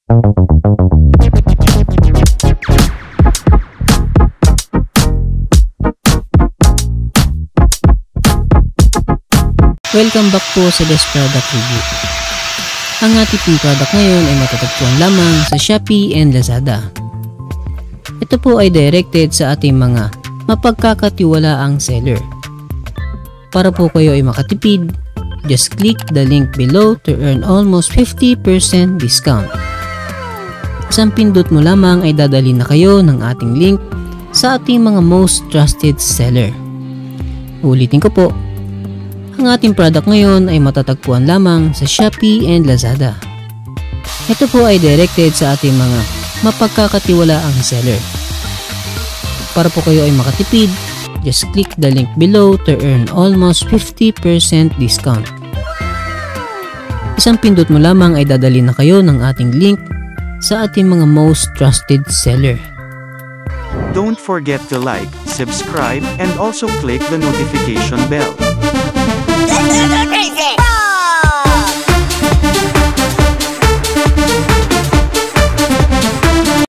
Welcome back po sa Best Product Review. Ang ating product ngayon ay matatagpuan lamang sa Shopee and Lazada. Ito po ay directed sa ating mga mapagkakatiwalaang seller. Para po kayo ay makatipid, just click the link below to earn almost 50% discount. Isang pindot mo lamang ay dadalhin na kayo ng ating link sa ating mga most trusted seller. Ulitin ko po, ang ating product ngayon ay matatagpuan lamang sa Shopee and Lazada. Ito po ay directed sa ating mga mapagkakatiwalaang seller. Para po kayo ay makatipid, just click the link below to earn almost 50% discount. Isang pindot mo lamang ay dadalhin na kayo ng ating link sa ating mga most trusted seller. Don't forget to like, subscribe, and also click the notification bell. Crazy!